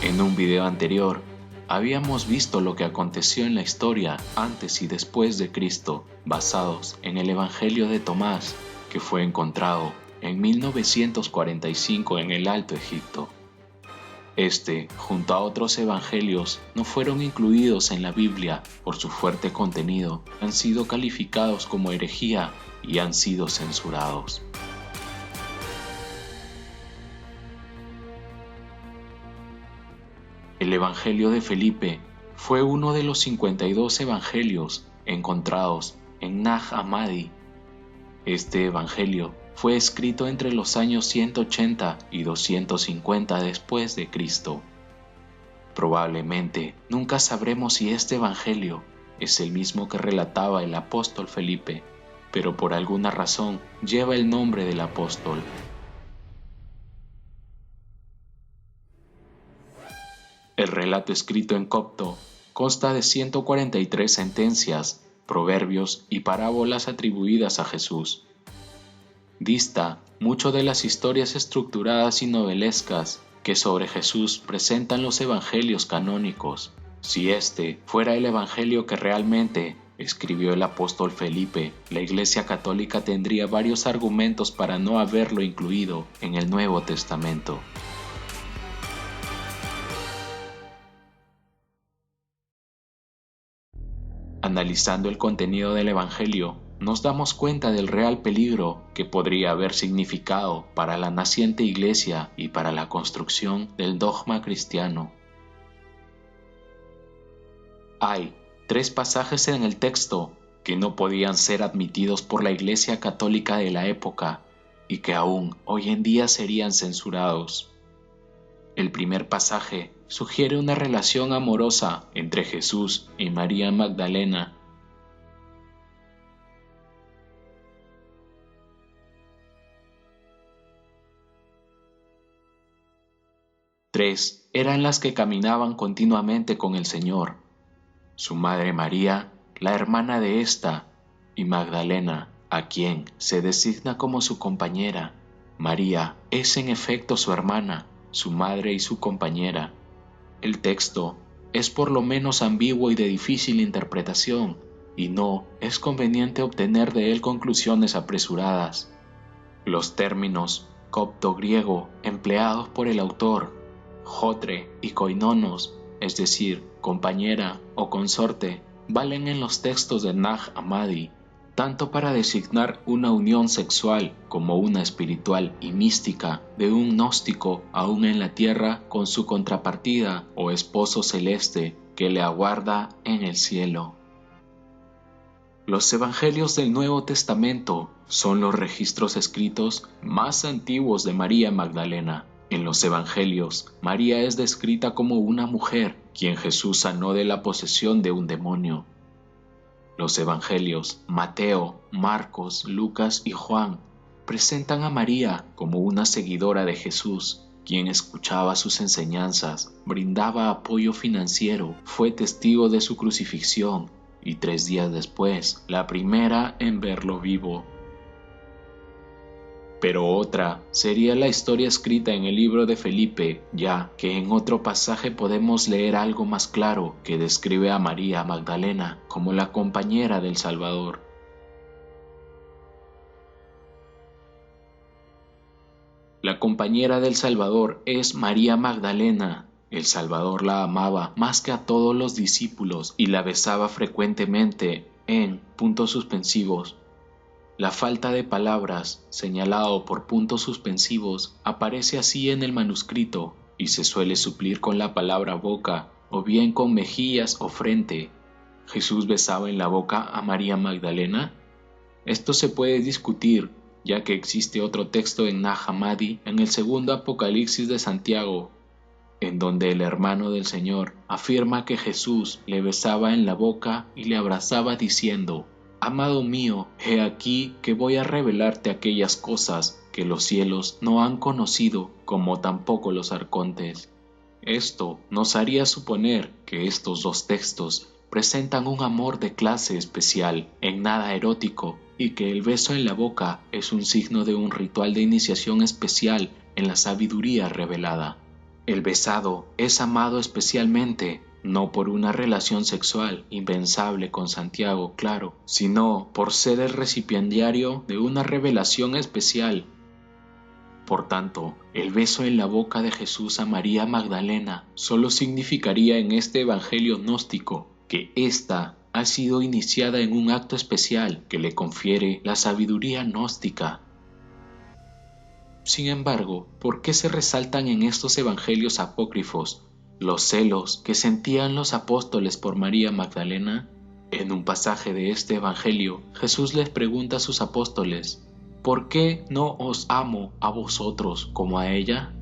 En un video anterior, habíamos visto lo que aconteció en la historia antes y después de Cristo, basados en el Evangelio de Tomás, que fue encontrado en 1945 en el Alto Egipto. Este, junto a otros evangelios, no fueron incluidos en la Biblia por su fuerte contenido, han sido calificados como herejía y han sido censurados. El Evangelio de Felipe fue uno de los 52 evangelios encontrados en Nag Hammadi. Este evangelio fue escrito entre los años 180 y 250 después de Cristo. Probablemente nunca sabremos si este evangelio es el mismo que relataba el apóstol Felipe, pero por alguna razón lleva el nombre del apóstol. El relato escrito en copto consta de 143 sentencias, proverbios y parábolas atribuidas a Jesús. Dista mucho de las historias estructuradas y novelescas que sobre Jesús presentan los evangelios canónicos. Si este fuera el evangelio que realmente escribió el apóstol Felipe, la Iglesia Católica tendría varios argumentos para no haberlo incluido en el Nuevo Testamento. Analizando el contenido del Evangelio, nos damos cuenta del real peligro que podría haber significado para la naciente Iglesia y para la construcción del dogma cristiano. Hay 3 pasajes en el texto que no podían ser admitidos por la Iglesia Católica de la época y que aún hoy en día serían censurados. El primer pasaje sugiere una relación amorosa entre Jesús y María Magdalena. Tres eran las que caminaban continuamente con el Señor: su madre María, la hermana de ésta, y Magdalena, a quien se designa como su compañera. María es en efecto su hermana, su madre y su compañera. El texto es por lo menos ambiguo y de difícil interpretación, y no es conveniente obtener de él conclusiones apresuradas. Los términos copto-griego empleados por el autor, jotre y koinonos, es decir, compañera o consorte, valen en los textos de Nag Hammadi, tanto para designar una unión sexual como una espiritual y mística de un gnóstico aún en la tierra con su contrapartida o esposo celeste que le aguarda en el cielo. Los evangelios del Nuevo Testamento son los registros escritos más antiguos de María Magdalena. En los evangelios, María es descrita como una mujer quien Jesús sanó de la posesión de un demonio. Los evangelios Mateo, Marcos, Lucas y Juan presentan a María como una seguidora de Jesús, quien escuchaba sus enseñanzas, brindaba apoyo financiero, fue testigo de su crucifixión y 3 días después, la primera en verlo vivo. Pero otra sería la historia escrita en el libro de Felipe, ya que en otro pasaje podemos leer algo más claro que describe a María Magdalena como la compañera del Salvador. La compañera del Salvador es María Magdalena. El Salvador la amaba más que a todos los discípulos y la besaba frecuentemente en puntos suspensivos. La falta de palabras, señalado por puntos suspensivos, aparece así en el manuscrito y se suele suplir con la palabra boca o bien con mejillas o frente. ¿Jesús besaba en la boca a María Magdalena? Esto se puede discutir, ya que existe otro texto en Nag Hammadi en el segundo Apocalipsis de Santiago, en donde el hermano del Señor afirma que Jesús le besaba en la boca y le abrazaba diciendo: «Amado mío, he aquí que voy a revelarte aquellas cosas que los cielos no han conocido, como tampoco los arcontes». Esto nos haría suponer que estos 2 textos presentan un amor de clase especial, en nada erótico, y que el beso en la boca es un signo de un ritual de iniciación especial en la sabiduría revelada. El besado es amado especialmente, no por una relación sexual impensable con Santiago, claro, sino por ser el recipiendario de una revelación especial. Por tanto, el beso en la boca de Jesús a María Magdalena solo significaría en este evangelio gnóstico que ésta ha sido iniciada en un acto especial que le confiere la sabiduría gnóstica. Sin embargo, ¿por qué se resaltan en estos evangelios apócrifos los celos que sentían los apóstoles por María Magdalena? En un pasaje de este evangelio, Jesús les pregunta a sus apóstoles: ¿por qué no os amo a vosotros como a ella?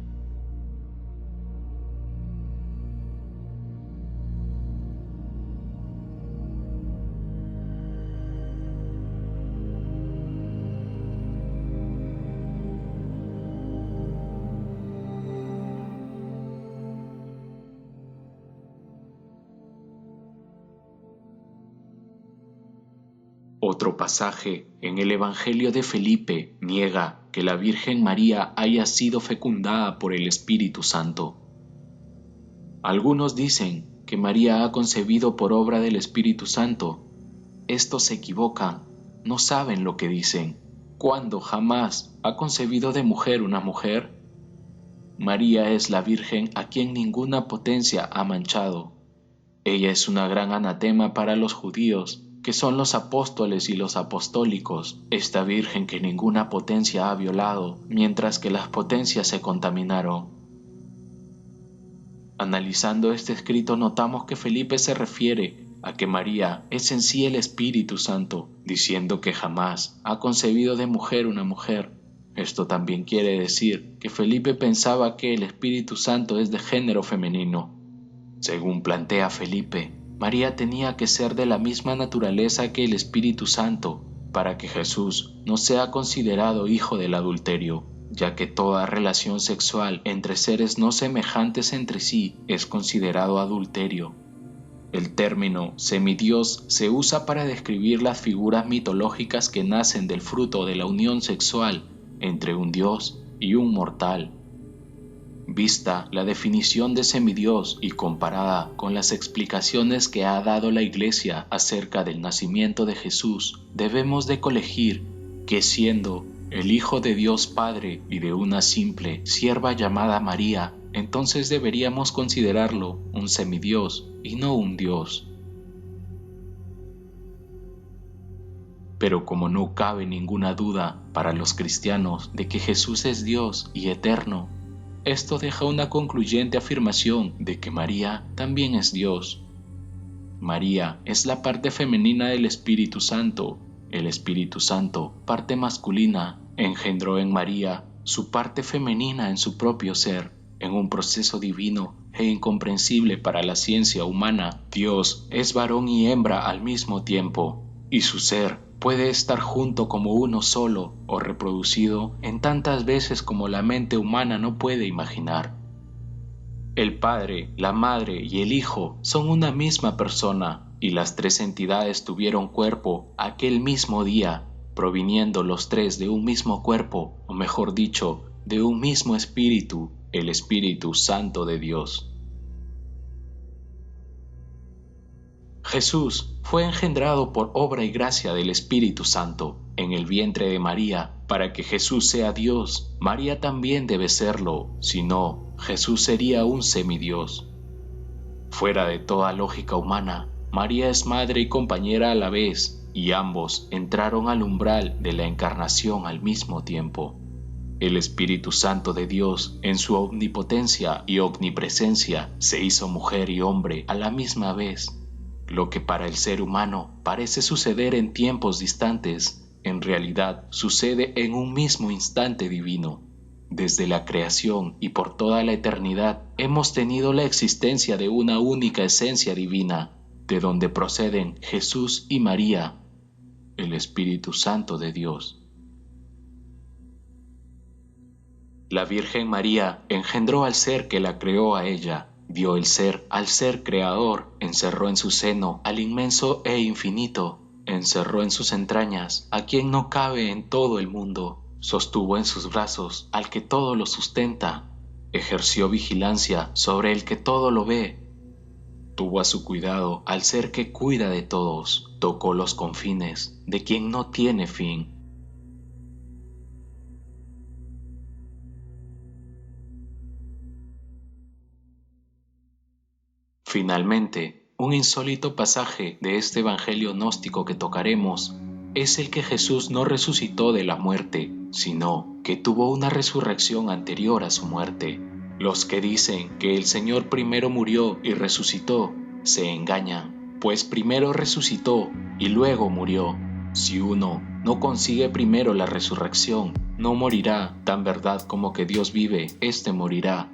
Otro pasaje en el Evangelio de Felipe niega que la Virgen María haya sido fecundada por el Espíritu Santo. Algunos dicen que María ha concebido por obra del Espíritu Santo. Estos se equivocan, no saben lo que dicen. ¿Cuándo jamás ha concebido de mujer una mujer? María es la Virgen a quien ninguna potencia ha manchado. Ella es una gran anatema para los judíos, que son los apóstoles y los apostólicos, esta Virgen que ninguna potencia ha violado, mientras que las potencias se contaminaron. Analizando este escrito notamos que Felipe se refiere a que María es en sí el Espíritu Santo, diciendo que jamás ha concebido de mujer una mujer. Esto también quiere decir que Felipe pensaba que el Espíritu Santo es de género femenino. Según plantea Felipe, María tenía que ser de la misma naturaleza que el Espíritu Santo para que Jesús no sea considerado hijo del adulterio, ya que toda relación sexual entre seres no semejantes entre sí es considerado adulterio. El término semidios se usa para describir las figuras mitológicas que nacen del fruto de la unión sexual entre un dios y un mortal. Vista la definición de semidios y comparada con las explicaciones que ha dado la Iglesia acerca del nacimiento de Jesús, debemos de colegir que siendo el Hijo de Dios Padre y de una simple sierva llamada María, entonces deberíamos considerarlo un semidios y no un Dios. Pero como no cabe ninguna duda para los cristianos de que Jesús es Dios y eterno, esto deja una concluyente afirmación de que María también es Dios. María es la parte femenina del Espíritu Santo. El Espíritu Santo, parte masculina, engendró en María su parte femenina en su propio ser, en un proceso divino e incomprensible para la ciencia humana. Dios es varón y hembra al mismo tiempo, y su ser puede estar junto como uno solo o reproducido en tantas veces como la mente humana no puede imaginar. El Padre, la Madre y el Hijo son una misma persona, y las tres entidades tuvieron cuerpo aquel mismo día, proviniendo los tres de un mismo cuerpo, o mejor dicho, de un mismo Espíritu, el Espíritu Santo de Dios. Jesús fue engendrado por obra y gracia del Espíritu Santo en el vientre de María. Para que Jesús sea Dios, María también debe serlo, si no, Jesús sería un semidios. Fuera de toda lógica humana, María es madre y compañera a la vez, y ambos entraron al umbral de la encarnación al mismo tiempo. El Espíritu Santo de Dios, en su omnipotencia y omnipresencia, se hizo mujer y hombre a la misma vez. Lo que para el ser humano parece suceder en tiempos distantes, en realidad sucede en un mismo instante divino. Desde la creación y por toda la eternidad hemos tenido la existencia de una única esencia divina, de donde proceden Jesús y María, el Espíritu Santo de Dios. La Virgen María engendró al ser que la creó a ella. Dio el ser al ser creador, encerró en su seno al inmenso e infinito, encerró en sus entrañas a quien no cabe en todo el mundo, sostuvo en sus brazos al que todo lo sustenta, ejerció vigilancia sobre el que todo lo ve, tuvo a su cuidado al ser que cuida de todos, tocó los confines de quien no tiene fin. Finalmente, un insólito pasaje de este evangelio gnóstico que tocaremos es el que Jesús no resucitó de la muerte, sino que tuvo una resurrección anterior a su muerte. Los que dicen que el Señor primero murió y resucitó se engañan, pues primero resucitó y luego murió. Si uno no consigue primero la resurrección, no morirá, tan verdad como que Dios vive, éste morirá.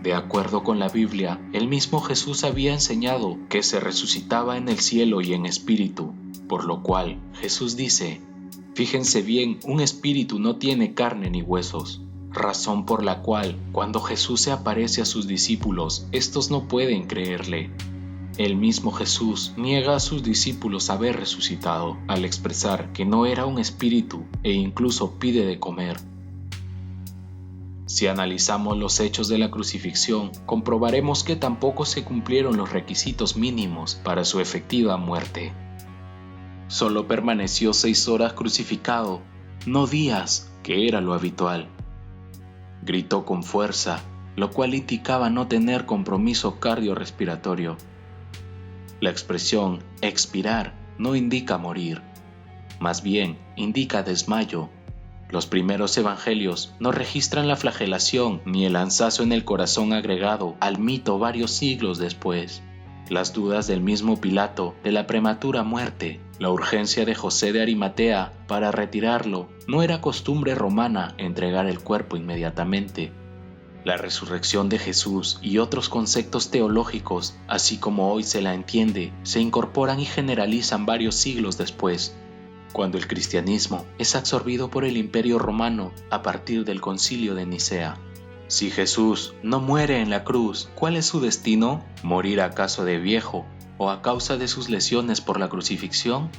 De acuerdo con la Biblia, el mismo Jesús había enseñado que se resucitaba en el cielo y en espíritu, por lo cual Jesús dice: fíjense bien, un espíritu no tiene carne ni huesos, razón por la cual cuando Jesús se aparece a sus discípulos, estos no pueden creerle. El mismo Jesús niega a sus discípulos haber resucitado, al expresar que no era un espíritu e incluso pide de comer. Si analizamos los hechos de la crucifixión, comprobaremos que tampoco se cumplieron los requisitos mínimos para su efectiva muerte. Solo permaneció 6 horas crucificado, no días, que era lo habitual. Gritó con fuerza, lo cual indicaba no tener compromiso cardiorrespiratorio. La expresión expirar no indica morir, más bien indica desmayo. Los primeros evangelios no registran la flagelación ni el lanzazo en el corazón agregado al mito varios siglos después. Las dudas del mismo Pilato de la prematura muerte, la urgencia de José de Arimatea para retirarlo, no era costumbre romana entregar el cuerpo inmediatamente. La resurrección de Jesús y otros conceptos teológicos, así como hoy se la entiende, se incorporan y generalizan varios siglos después, cuando el cristianismo es absorbido por el Imperio Romano a partir del Concilio de Nicea. Si Jesús no muere en la cruz, ¿cuál es su destino? ¿Morir acaso de viejo o a causa de sus lesiones por la crucifixión?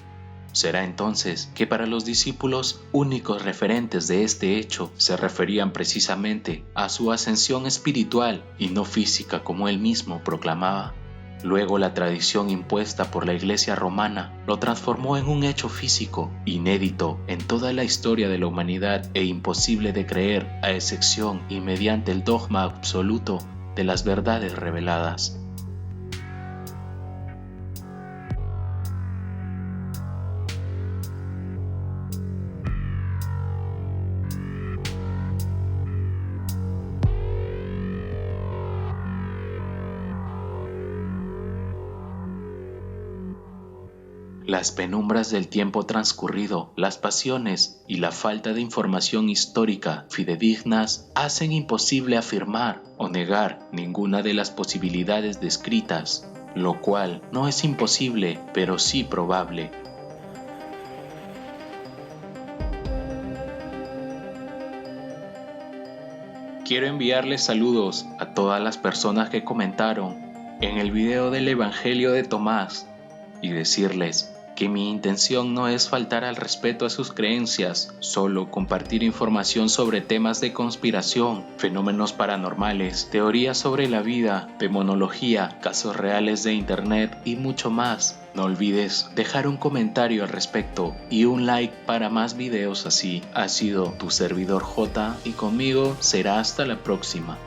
Será entonces que para los discípulos únicos referentes de este hecho se referían precisamente a su ascensión espiritual y no física como él mismo proclamaba. Luego la tradición impuesta por la Iglesia romana lo transformó en un hecho físico, inédito en toda la historia de la humanidad e imposible de creer a excepción y mediante el dogma absoluto de las verdades reveladas. Las penumbras del tiempo transcurrido, las pasiones y la falta de información histórica fidedignas hacen imposible afirmar o negar ninguna de las posibilidades descritas, lo cual no es imposible, pero sí probable. Quiero enviarles saludos a todas las personas que comentaron en el video del Evangelio de Tomás y decirles que mi intención no es faltar al respeto a sus creencias, solo compartir información sobre temas de conspiración, fenómenos paranormales, teorías sobre la vida, demonología, casos reales de internet y mucho más. No olvides dejar un comentario al respecto y un like para más videos así. Ha sido tu servidor J y conmigo será hasta la próxima.